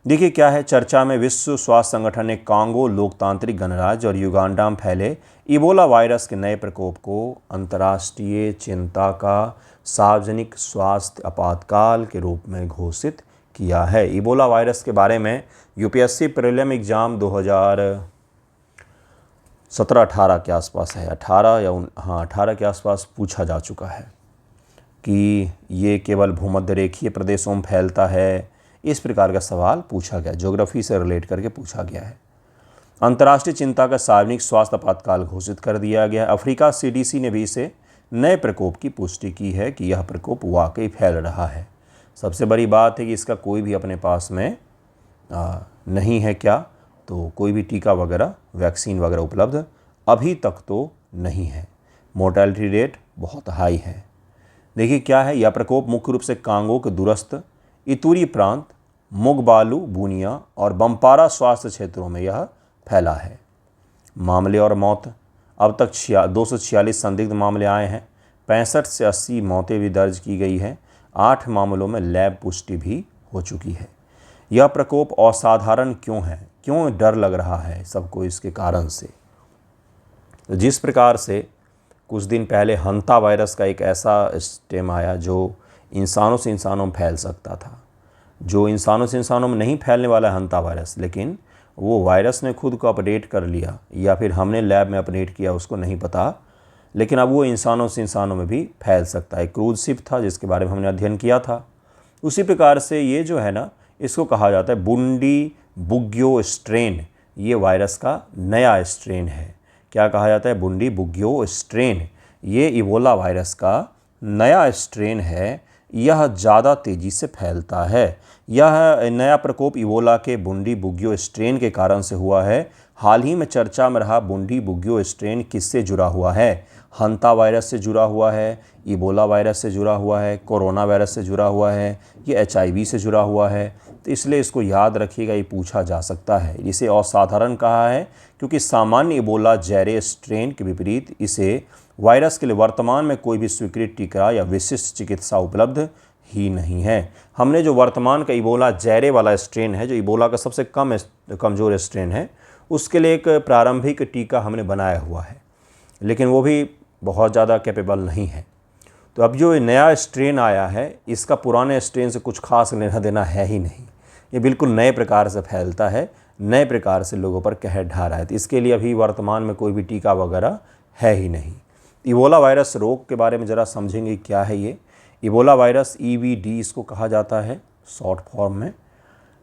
देखिए क्या है चर्चा में, विश्व स्वास्थ्य संगठन ने कांगो लोकतांत्रिक गणराज्य और युगांडा में फैले इबोला वायरस के नए प्रकोप को अंतर्राष्ट्रीय चिंता का सार्वजनिक स्वास्थ्य आपातकाल के रूप में घोषित किया है। इबोला वायरस के बारे में UPSC प्रीलिम एग्ज़ाम 2017-18 के आसपास है, 18 के आसपास पूछा जा चुका है कि ये केवल भूमध्य रेखीय प्रदेशों में फैलता है। इस प्रकार का सवाल पूछा गया, ज्योग्राफी से रिलेट करके पूछा गया है। अंतर्राष्ट्रीय चिंता का सार्वजनिक स्वास्थ्य आपातकाल घोषित कर दिया गया। अफ्रीका CDC ने भी इसे नए प्रकोप की पुष्टि की है कि यह प्रकोप वाकई फैल रहा है। सबसे बड़ी बात है कि इसका कोई भी अपने पास में नहीं है क्या, तो कोई भी टीका वगैरह, वैक्सीन वगैरह उपलब्ध अभी तक तो नहीं है। मोर्टेलिटी रेट बहुत हाई है। देखिए क्या है, यह प्रकोप मुख्य रूप से कांगो के दूरस्थ इतूरी प्रांत, मुगबालू, बुनिया और बम्पारा स्वास्थ्य क्षेत्रों में यह फैला है। मामले और मौत, अब तक 246 संदिग्ध मामले आए हैं, 65 से 80 मौतें भी दर्ज की गई है। 8 मामलों में लैब पुष्टि भी हो चुकी है। यह प्रकोप असाधारण क्यों है, क्यों डर लग रहा है सबको इसके कारण से? जिस प्रकार से कुछ दिन पहले हंता वायरस का एक ऐसा स्टेम आया जो इंसानों से इंसानों में फैल सकता था, जो इंसानों से इंसानों में नहीं फैलने वाला है हंता वायरस, लेकिन वो वायरस ने खुद को अपडेट कर लिया या फिर हमने लैब में अपडेट किया, उसको नहीं पता, लेकिन अब वो इंसानों से इंसानों में भी फैल सकता है। क्रूज शिप था जिसके बारे में हमने अध्ययन किया था। उसी प्रकार से ये जो है ना, इसको कहा जाता है बुंडी बुग्यो स्ट्रेन। ये वायरस का नया स्ट्रेन है। क्या कहा जाता है? बुंडी बुग्यो स्ट्रेन। ये इबोला वायरस का नया स्ट्रेन है। यह ज़्यादा तेज़ी से फैलता है। यह नया प्रकोप इबोला के बुंडी बुग्यो स्ट्रेन के कारण से हुआ है। हाल ही में चर्चा में रहा बुंडी बुग्यो स्ट्रेन किससे जुड़ा हुआ है? हंता वायरस से जुड़ा हुआ है, इबोला वायरस से जुड़ा हुआ है, कोरोना वायरस से जुड़ा हुआ है, ये HIV से जुड़ा हुआ है। तो इसलिए इसको याद रखिएगा, ये पूछा जा सकता है। इसे असाधारण कहा है क्योंकि सामान्य इबोला जैरे स्ट्रेन के विपरीत इसे वायरस के लिए वर्तमान में कोई भी स्वीकृत टीका या विशिष्ट चिकित्सा उपलब्ध ही नहीं है। हमने जो वर्तमान का इबोला जैरे वाला स्ट्रेन है, जो इबोला का सबसे कमज़ोर स्ट्रेन है, उसके लिए एक प्रारंभिक टीका हमने बनाया हुआ है, लेकिन वो भी बहुत ज़्यादा कैपेबल नहीं है। तो अब जो नया स्ट्रेन आया है, इसका पुराने स्ट्रेन से कुछ खास लेना देना है ही नहीं। ये बिल्कुल नए प्रकार से फैलता है, नए प्रकार से लोगों पर कहर ढा रहा है। तो इसके लिए अभी वर्तमान में कोई भी टीका वगैरह है ही नहीं। इबोला वायरस रोग के बारे में ज़रा समझेंगे क्या है ये। इबोला वायरस EBD इसको कहा जाता है शॉर्ट फॉर्म में।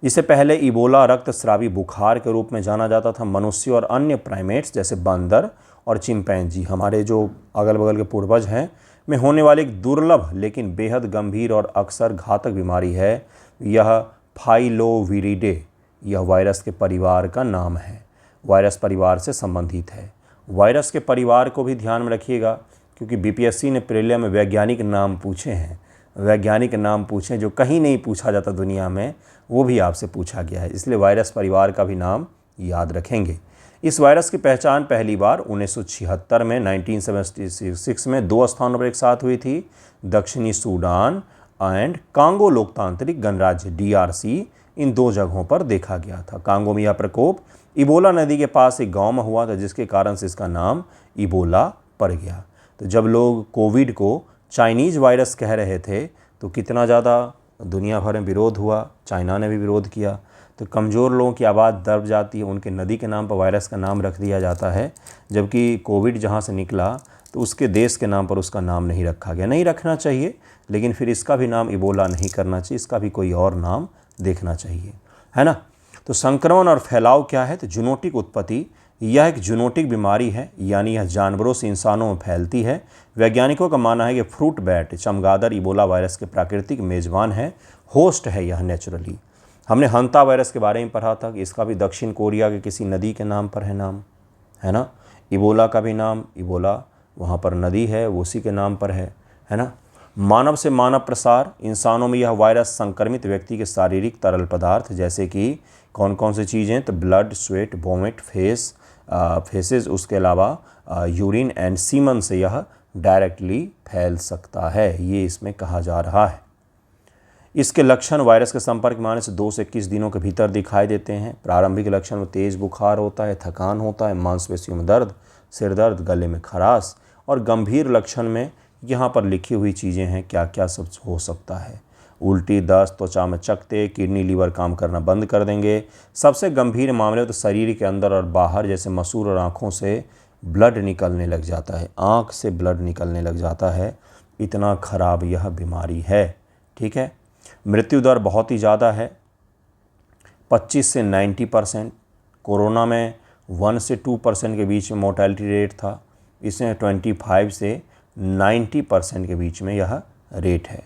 जिसे पहले इबोला रक्तस्रावी बुखार के रूप में जाना जाता था। मनुष्य और अन्य प्राइमेट्स जैसे बंदर और चिंपैंजी, हमारे जो अगल बगल के पूर्वज हैं, में होने वाली एक दुर्लभ लेकिन बेहद गंभीर और अक्सर घातक बीमारी है। यह फाइलोविरिडे, यह वायरस के परिवार का नाम है, वायरस परिवार से संबंधित है। वायरस के परिवार को भी ध्यान में रखिएगा, क्योंकि बीपीएससी ने प्रीलिया में वैज्ञानिक नाम पूछे हैं, वैज्ञानिक नाम पूछे जो कहीं नहीं पूछा जाता दुनिया में, वो भी आपसे पूछा गया है, इसलिए वायरस परिवार का भी नाम याद रखेंगे। इस वायरस की पहचान पहली बार 1976 में 1976 में 2 स्थानों पर एक साथ हुई थी, दक्षिणी सूडान एंड कांगो लोकतांत्रिक गणराज्य DRC, इन 2 जगहों पर देखा गया था। कांगो में यह प्रकोप इबोला नदी के पास एक गांव में हुआ था, जिसके कारण से इसका नाम इबोला पड़ गया। तो जब लोग कोविड को चाइनीज़ वायरस कह रहे थे तो कितना ज़्यादा दुनिया भर में विरोध हुआ, चाइना ने भी विरोध किया। तो कमज़ोर लोगों की आवाज़ दब जाती है, उनके नदी के नाम पर वायरस का नाम रख दिया जाता है, जबकि कोविड जहाँ से निकला तो उसके देश के नाम पर उसका नाम नहीं रखा गया। नहीं रखना चाहिए, लेकिन फिर इसका भी नाम इबोला नहीं करना चाहिए, इसका भी कोई और नाम देखना चाहिए, है ना। तो संक्रमण और फैलाव क्या है, तो जूनोटिक उत्पत्ति, यह एक जूनोटिक बीमारी है, यानी यह जानवरों से इंसानों में फैलती है। वैज्ञानिकों का मानना है कि फ्रूट बैट चमगादड़ इबोला वायरस के प्राकृतिक मेजबान है, होस्ट है यह नेचुरली। हमने हंता वायरस के बारे में पढ़ा था कि इसका भी दक्षिण कोरिया के किसी नदी के नाम पर है नाम, है ना। इबोला का भी नाम, इबोला वहाँ पर नदी है, वो उसी के नाम पर है ना। मानव से मानव प्रसार, इंसानों में यह वायरस संक्रमित व्यक्ति के शारीरिक तरल पदार्थ जैसे कि कौन कौन सी चीज़ें, तो ब्लड, स्वेट, वोमिट, फेसेस, उसके अलावा यूरिन एंड सीमन से यह डायरेक्टली फैल सकता है, ये इसमें कहा जा रहा है। इसके लक्षण वायरस के संपर्क में आने से 2 से 21 दिनों के भीतर दिखाई देते हैं। प्रारंभिक लक्षण में तेज़ बुखार होता है, थकान होता है, मांसपेशियों में दर्द, सिर दर्द, गले में खराश, और गंभीर लक्षण में यहाँ पर लिखी हुई चीज़ें हैं क्या क्या सब हो सकता है। उल्टी, दस्त, त्वचा में चकत्ते, किडनी लीवर काम करना बंद कर देंगे। सबसे गंभीर मामले तो शरीर के अंदर और बाहर जैसे मसूर और आँखों से ब्लड निकलने लग जाता है, आँख से ब्लड निकलने लग जाता है, इतना ख़राब यह बीमारी है। ठीक है, मृत्यु दर बहुत ही ज़्यादा है, 25 से 90%। कोरोना में 1 से 2% के बीच में मोर्टेलिटी रेट था, इसमें 25 से 90% के बीच में यह रेट है।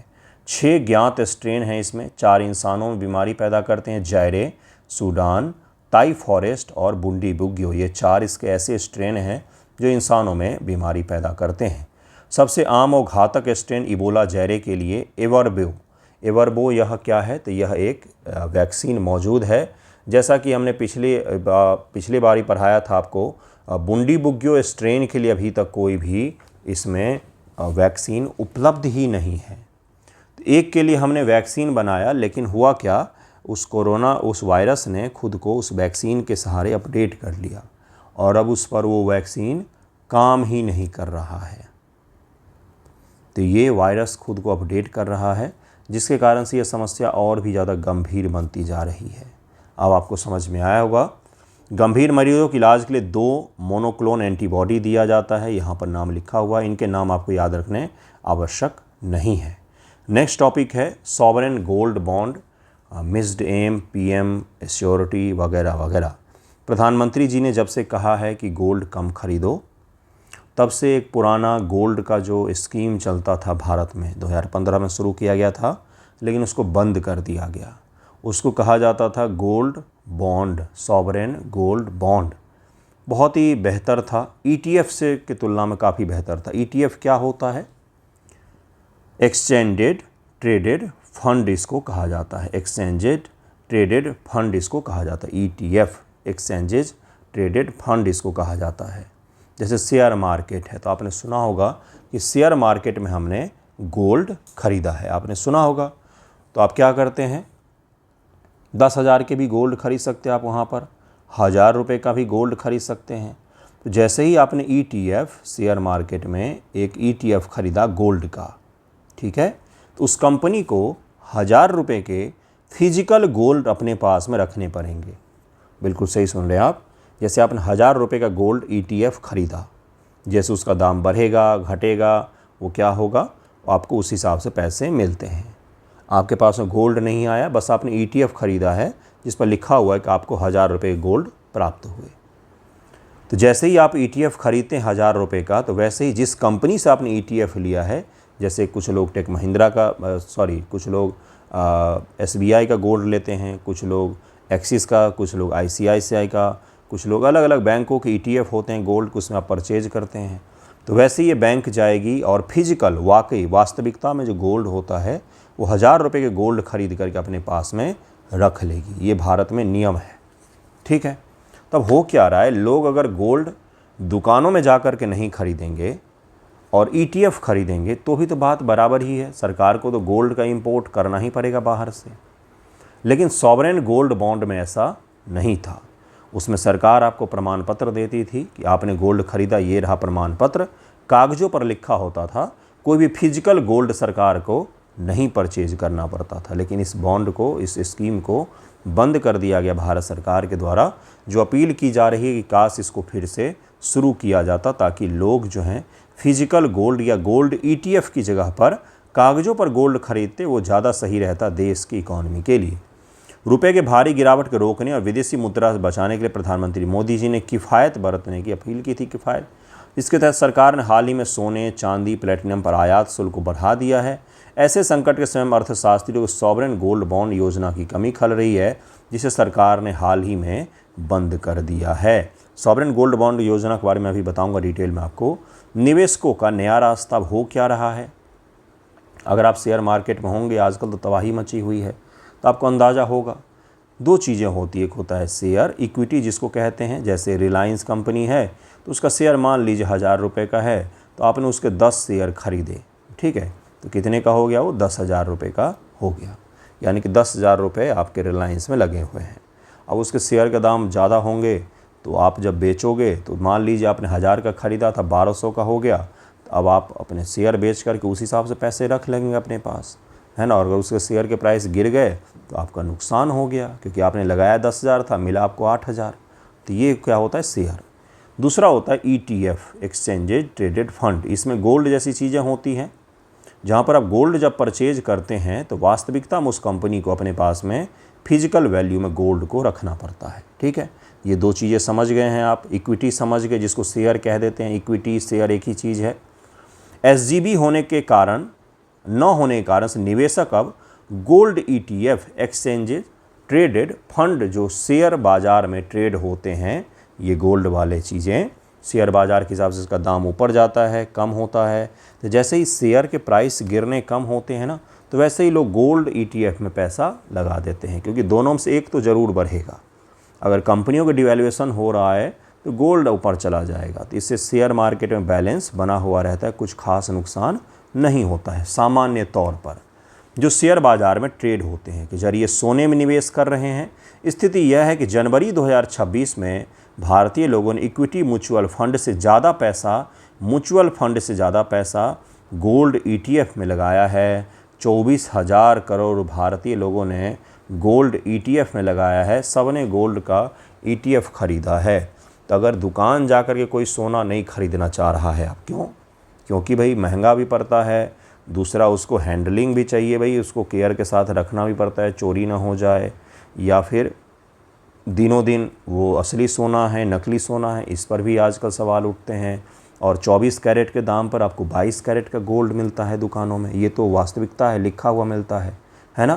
6 ज्ञात स्ट्रेन हैं इसमें, 4 इंसानों में बीमारी पैदा करते हैं, जायरे, सूडान, ताई फॉरेस्ट और बुंडीबुग्यो, ये 4 इसके ऐसे स्ट्रेन हैं जो इंसानों में बीमारी पैदा करते हैं। सबसे आम और घातक स्ट्रेन इबोला जायरे के लिए एवर्बो, यह क्या है, तो यह एक वैक्सीन मौजूद है। जैसा कि हमने पिछली बार ही पढ़ाया था आपको, बुंडीबुग्यो स्ट्रेन के लिए अभी तक कोई भी इसमें वैक्सीन उपलब्ध ही नहीं है। तो एक के लिए हमने वैक्सीन बनाया, लेकिन हुआ क्या, उस वायरस ने खुद को उस वैक्सीन के सहारे अपडेट कर लिया और अब उस पर वो वैक्सीन काम ही नहीं कर रहा है। तो ये वायरस खुद को अपडेट कर रहा है, जिसके कारण से यह समस्या और भी ज़्यादा गंभीर बनती जा रही है। अब आपको समझ में आया होगा। गंभीर मरीजों के इलाज के लिए 2 मोनोक्लोन एंटीबॉडी दिया जाता है, यहाँ पर नाम लिखा हुआ है, इनके नाम आपको याद रखने आवश्यक नहीं है। नेक्स्ट टॉपिक है सॉवरेन गोल्ड बॉन्ड, मिस्ड एम, PM एश्योरिटी वगैरह वगैरह। प्रधानमंत्री जी ने जब से कहा है कि गोल्ड कम खरीदो, तब से एक पुराना गोल्ड का जो स्कीम चलता था भारत में, 2015 में शुरू किया गया था, लेकिन उसको बंद कर दिया गया। उसको कहा जाता था gold bond, sovereign gold bond. बहुत ही बेहतर था, ETF से की तुलना में काफ़ी बेहतर था। ETF क्या होता है? एक्सचेंजेड ट्रेडेड फंड इसको कहा जाता है, एक्सचेंजेड ट्रेडेड फंड इसको कहा जाता है, ETF, एक्सचेंजेज ट्रेडेड फंड इसको कहा जाता है। जैसे शेयर मार्केट है, तो आपने सुना होगा कि शेयर मार्केट में हमने गोल्ड खरीदा है, आपने सुना होगा। तो आप क्या करते हैं, 10,000 के भी गोल्ड खरीद सकते हैं आप, वहाँ पर 1,000 रुपये का भी गोल्ड खरीद सकते हैं। तो जैसे ही आपने ETF शेयर मार्केट में एक ETF खरीदा गोल्ड का, ठीक है, तो उस कंपनी को 1,000 रुपये के फिजिकल गोल्ड अपने पास में रखने पड़ेंगे। बिल्कुल सही सुन रहे हैं आप। जैसे आपने 1,000 रुपये का गोल्ड ETF खरीदा, जैसे उसका दाम बढ़ेगा घटेगा, वो क्या होगा, आपको उस हिसाब से पैसे मिलते हैं। आपके पास में गोल्ड नहीं आया, बस आपने ETF खरीदा है जिस पर लिखा हुआ है कि आपको 1000 रुपये गोल्ड प्राप्त हुए। तो जैसे ही आप ETF खरीदते हैं 1000 रुपये का, तो वैसे ही जिस कंपनी से आपने ETF लिया है, जैसे कुछ लोग टेक महिंद्रा का कुछ लोग SBI का गोल्ड लेते हैं, कुछ लोग एक्सिस का, कुछ लोग ICICI का, कुछ लोग अलग अलग बैंकों के ETF होते हैं गोल्ड को, उसमें आप परचेज करते हैं। तो वैसे ही ये बैंक जाएगी और फिजिकल वास्तविकता में जो गोल्ड होता है वो 1000 रुपये के गोल्ड खरीद करके अपने पास में रख लेगी। ये भारत में नियम है, ठीक है। तब हो क्या रहा है, लोग अगर गोल्ड दुकानों में जा कर के नहीं खरीदेंगे और ETF खरीदेंगे तो भी तो बात बराबर ही है, सरकार को तो गोल्ड का इंपोर्ट करना ही पड़ेगा बाहर से। लेकिन सॉवरेन गोल्ड बॉन्ड में ऐसा नहीं था। उसमें सरकार आपको प्रमाण पत्र देती थी कि आपने गोल्ड खरीदा, ये रहा प्रमाण पत्र, कागज़ों पर लिखा होता था। कोई भी फिजिकल गोल्ड सरकार को नहीं परचेज करना पड़ता था। लेकिन इस बॉन्ड को, इस स्कीम को बंद कर दिया गया भारत सरकार के द्वारा। जो अपील की जा रही है कि काश इसको फिर से शुरू किया जाता, ताकि लोग जो हैं फिजिकल गोल्ड या गोल्ड ETF की जगह पर कागज़ों पर गोल्ड खरीदते, वो ज़्यादा सही रहता देश की इकॉनमी के लिए। रुपए के भारी गिरावट को रोकने और विदेशी मुद्रा से बचाने के लिए प्रधानमंत्री मोदी जी ने किफ़ायत बरतने की अपील की थी। किफ़ायत, इसके तहत सरकार ने हाल ही में सोने, चांदी, प्लेटिनम पर आयात शुल्क को बढ़ा दिया है। ऐसे संकट के समय में अर्थशास्त्रियों को सॉवरेन गोल्ड बॉन्ड योजना की कमी खल रही है, जिसे सरकार ने हाल ही में बंद कर दिया है। सॉवरेन गोल्ड बॉन्ड योजना के बारे में अभी बताऊंगा डिटेल में आपको। निवेशकों का नया रास्ता हो क्या रहा है। अगर आप शेयर मार्केट में होंगे, आजकल तो तबाही मची हुई है, तो आपको अंदाज़ा होगा। दो चीज़ें होती है, एक होता है शेयर इक्विटी जिसको कहते हैं। जैसे रिलायंस कंपनी है तो उसका शेयर मान लीजिए 1000 रुपये का है, तो आपने उसके 10 शेयर खरीदे, ठीक है, तो कितने का हो गया वो, 10,000 रुपये का हो गया। यानी कि 10,000 रुपये आपके रिलायंस में लगे हुए हैं। अब उसके शेयर का दाम ज़्यादा होंगे, तो आप जब बेचोगे तो मान लीजिए आपने 1000 का ख़रीदा था, 1200 का हो गया, तो अब आप अपने शेयर बेच करके उस हिसाब से पैसे रख लेंगे अपने पास, है ना। और अगर उसके शेयर के प्राइस गिर गए तो आपका नुकसान हो गया, क्योंकि आपने लगाया 10,000 था, मिला आपको 8,000। तो ये क्या होता है, शेयर। दूसरा होता है ETF, एक्सचेंजेज ट्रेडेड फंड। इसमें गोल्ड जैसी चीज़ें होती हैं, जहाँ पर आप गोल्ड जब परचेज करते हैं तो वास्तविकता में उस कंपनी को अपने पास में फिजिकल वैल्यू में गोल्ड को रखना पड़ता है, ठीक है। ये दो चीज़ें समझ गए हैं आप। इक्विटी समझ गए, जिसको शेयर कह देते हैं। इक्विटी शेयर एक ही चीज़ है। SGB होने के कारण, न होने के कारण से निवेशक अब gold ETF, exchanges traded fund, जो शेयर बाज़ार में ट्रेड होते हैं, ये गोल्ड वाले चीज़ें, शेयर बाज़ार के हिसाब से इसका दाम ऊपर जाता है, कम होता है। तो जैसे ही शेयर के प्राइस गिरने कम होते हैं ना, तो वैसे ही लोग गोल्ड ETF में पैसा लगा देते हैं, क्योंकि दोनों में से एक तो ज़रूर बढ़ेगा। अगर कंपनियों का डिवैल्यूएशन हो रहा है तो गोल्ड ऊपर चला जाएगा। तो इससे शेयर मार्केट में बैलेंस बना हुआ रहता है, कुछ खास नुकसान नहीं होता है। सामान्य तौर पर जो शेयर बाज़ार में ट्रेड होते हैं कि जरिए सोने में निवेश कर रहे हैं, स्थिति यह है कि जनवरी 2026 में भारतीय लोगों ने इक्विटी म्यूचुअल फंड से ज़्यादा पैसा गोल्ड ETF में लगाया है। 24,000 करोड़ भारतीय लोगों ने गोल्ड ETF में लगाया है। सबने गोल्ड का ETF खरीदा है। तो अगर दुकान जा कर के कोई सोना नहीं खरीदना चाह रहा है, आप क्यों? क्योंकि भाई महंगा भी पड़ता है, दूसरा उसको हैंडलिंग भी चाहिए, भाई उसको केयर के साथ रखना भी पड़ता है, चोरी ना हो जाए, या फिर दिनों दिन वो असली सोना है नकली सोना है, इस पर भी आजकल सवाल उठते हैं। और 24 कैरेट के दाम पर आपको 22 कैरेट का गोल्ड मिलता है दुकानों में, ये तो वास्तविकता है, लिखा हुआ मिलता है ना।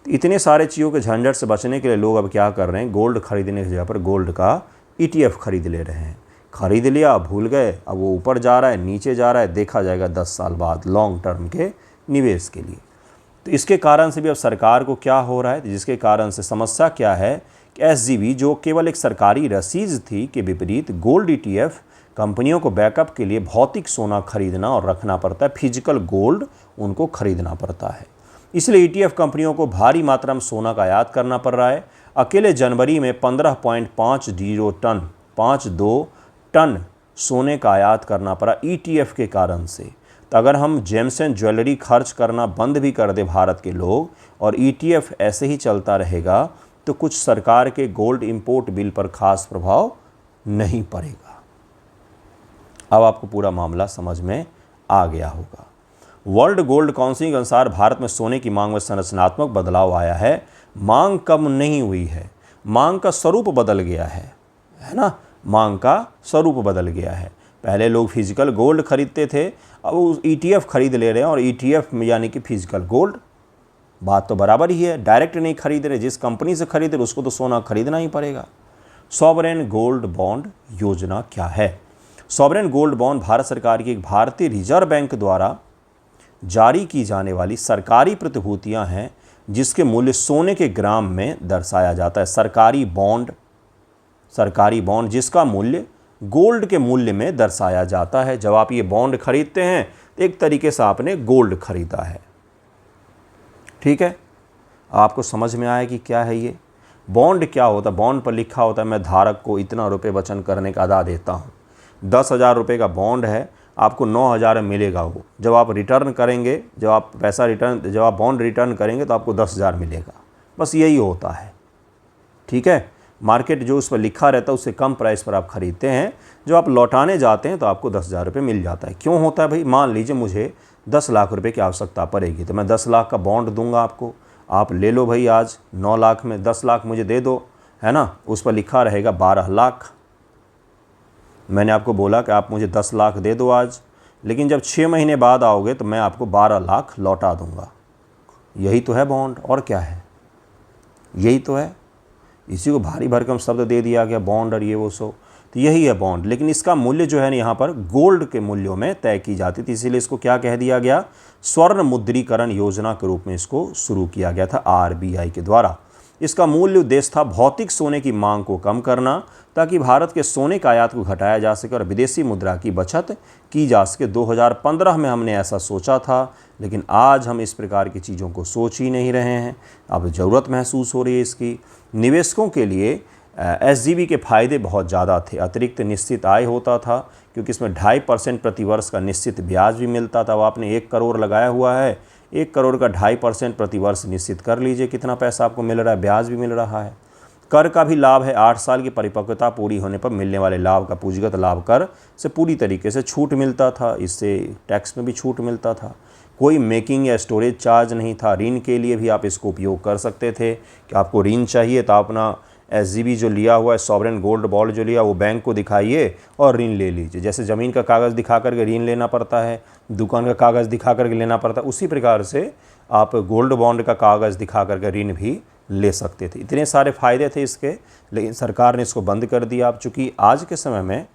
तो इतने सारे चीज़ों के झंझट से बचने के लिए लोग अब क्या कर रहे हैं, गोल्ड खरीदने की जगह पर गोल्ड का ETF खरीद ले रहे हैं। खरीद लिया, भूल गए, अब वो ऊपर जा रहा है नीचे जा रहा है, देखा जाएगा 10 साल बाद, लॉन्ग टर्म के निवेश के लिए। तो इसके कारण से भी अब सरकार को क्या हो रहा है, जिसके कारण से समस्या क्या है कि SGB जो केवल एक सरकारी रसीद थी के विपरीत गोल्ड ETF कंपनियों को बैकअप के लिए भौतिक सोना खरीदना और रखना पड़ता है, फिजिकल गोल्ड उनको खरीदना पड़ता है। इसलिए ETF कंपनियों को भारी मात्रा में सोना का आयात करना पड़ रहा है। अकेले जनवरी में 15.52 टन सोने का आयात करना पड़ा ETF के कारण से। तो अगर हम जेम्स एंड ज्वेलरी खर्च करना बंद भी कर दे भारत के लोग और ETF ऐसे ही चलता रहेगा, तो कुछ सरकार के गोल्ड इंपोर्ट बिल पर खास प्रभाव नहीं पड़ेगा। अब आपको पूरा मामला समझ में आ गया होगा। वर्ल्ड गोल्ड काउंसिल के अनुसार भारत में सोने की मांग में संरचनात्मक बदलाव आया है। मांग कम नहीं हुई है, मांग का स्वरूप बदल गया है ना, मांग का स्वरूप बदल गया है। पहले लोग फिजिकल गोल्ड खरीदते थे, अब वो ETF खरीद ले रहे हैं, और ETF यानी कि फिजिकल गोल्ड। बात तो बराबर ही है, डायरेक्ट नहीं खरीद रहे, जिस कंपनी से खरीद रहे उसको तो सोना खरीदना ही पड़ेगा। सॉवरेन गोल्ड बॉन्ड योजना क्या है? सॉवरेन गोल्ड बॉन्ड भारत सरकार की एक भारतीय रिजर्व बैंक द्वारा जारी की जाने वाली सरकारी प्रतिभूतियां हैं, जिसके मूल्य सोने के ग्राम में दर्शाया जाता है। सरकारी बॉन्ड जिसका मूल्य गोल्ड के मूल्य में दर्शाया जाता है। जब आप ये बॉन्ड खरीदते हैं तो एक तरीके से आपने गोल्ड खरीदा है। ठीक है, आपको समझ में आया कि क्या है ये बॉन्ड क्या होता है? बॉन्ड पर लिखा होता है मैं धारक को इतना रुपये वचन करने का अदा देता हूँ। 10,000 रुपये का बॉन्ड है, आपको 9,000 मिलेगा। वो जब आप रिटर्न करेंगे, जब आप बॉन्ड रिटर्न करेंगे तो आपको 10,000 मिलेगा। बस यही होता है। ठीक है, मार्केट जो उस पर लिखा रहता है उससे कम प्राइस पर आप ख़रीदते हैं, जो आप लौटाने जाते हैं तो आपको 10,000 रुपये मिल जाता है। क्यों होता है भाई? मान लीजिए मुझे 10 लाख रुपए की आवश्यकता पड़ेगी, तो मैं 10 लाख का बॉन्ड दूंगा आपको, आप ले लो भाई, आज 9 लाख में 10 लाख मुझे दे दो, है ना। उस पर लिखा रहेगा 12 लाख। मैंने आपको बोला कि आप मुझे 10 लाख दे दो आज, लेकिन जब 6 महीने बाद आओगे तो मैं आपको 12 लाख लौटा दूंगा। यही तो है बॉन्ड, और क्या है? यही तो है। इसी को भारी भरकम शब्द दे दिया गया बॉन्ड और ये वो सो, तो यही है बॉन्ड। लेकिन इसका मूल्य जो है ना यहाँ पर गोल्ड के मूल्यों में तय की जाती थी, इसीलिए इसको क्या कह दिया गया? स्वर्ण मुद्रीकरण योजना के रूप में इसको शुरू किया गया था RBI के द्वारा। इसका मूल उद्देश्य था भौतिक सोने की मांग को कम करना, ताकि भारत के सोने का आयात को घटाया जा सके और विदेशी मुद्रा की बचत की जा सके। 2015 में हमने ऐसा सोचा था, लेकिन आज हम इस प्रकार की चीज़ों को सोच ही नहीं रहे हैं। अब ज़रूरत महसूस हो रही है इसकी। निवेशकों के लिए SGB के फ़ायदे बहुत ज़्यादा थे। अतिरिक्त निश्चित आय होता था, क्योंकि इसमें 2.5% प्रतिवर्ष का निश्चित ब्याज भी मिलता था। अब आपने 1 करोड़ लगाया हुआ है, 1 करोड़ का 2.5% प्रतिवर्ष निश्चित कर लीजिए कितना पैसा आपको मिल रहा है, ब्याज भी मिल रहा है। कर का भी लाभ है, 8 साल की परिपक्वता पूरी होने पर मिलने वाले लाभ का पूंजीगत लाभ कर से पूरी तरीके से छूट मिलता था। इससे टैक्स में भी छूट मिलता था। कोई मेकिंग या स्टोरेज चार्ज नहीं था। ऋण के लिए भी आप इसको उपयोग कर सकते थे कि आपको ऋण चाहिए तो अपना SGB जो लिया हुआ है, सॉवरेन गोल्ड बॉन्ड जो लिया, वो बैंक को दिखाइए और ऋण ले लीजिए। जैसे ज़मीन का कागज़ दिखा करके ऋण लेना पड़ता है, दुकान का कागज़ दिखा करके लेना पड़ता है, उसी प्रकार से आप गोल्ड बॉन्ड का कागज़ दिखा करके ऋण भी ले सकते थे। इतने सारे फ़ायदे थे इसके, लेकिन सरकार ने इसको बंद कर दिया। अब चूँकि आज के समय में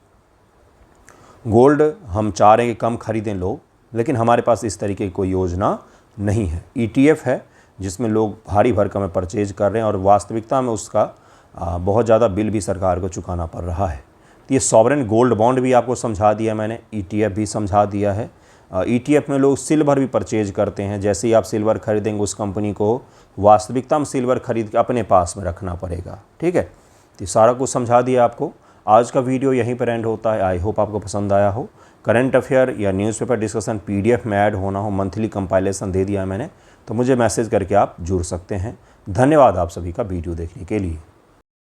गोल्ड हम चाह रहे हैं कि कम खरीदें लोग, लेकिन हमारे पास इस तरीके की कोई योजना नहीं है। ETF है जिसमें लोग भारी भरकम में परचेज कर रहे हैं, और वास्तविकता में उसका बहुत ज़्यादा बिल भी सरकार को चुकाना पड़ रहा है। तो ये सॉवरेन गोल्ड बॉन्ड भी आपको समझा दिया मैंने, ETF भी समझा दिया है। ETF में लोग सिल्वर भी परचेज करते हैं। जैसे ही आप सिल्वर खरीदेंगे, उस कंपनी को वास्तविकता में सिल्वर खरीद के अपने पास में रखना पड़ेगा। ठीक है, तो सारा कुछ समझा दिया आपको। आज का वीडियो यहीं पर एंड होता है। आई होप आपको पसंद आया हो। करंट अफेयर या न्यूज़पेपर डिस्कशन PDF में ऐड होना हो, मंथली कंपाइलेशन दे दिया है मैंने, तो मुझे मैसेज करके आप जुड़ सकते हैं। धन्यवाद आप सभी का वीडियो देखने के लिए।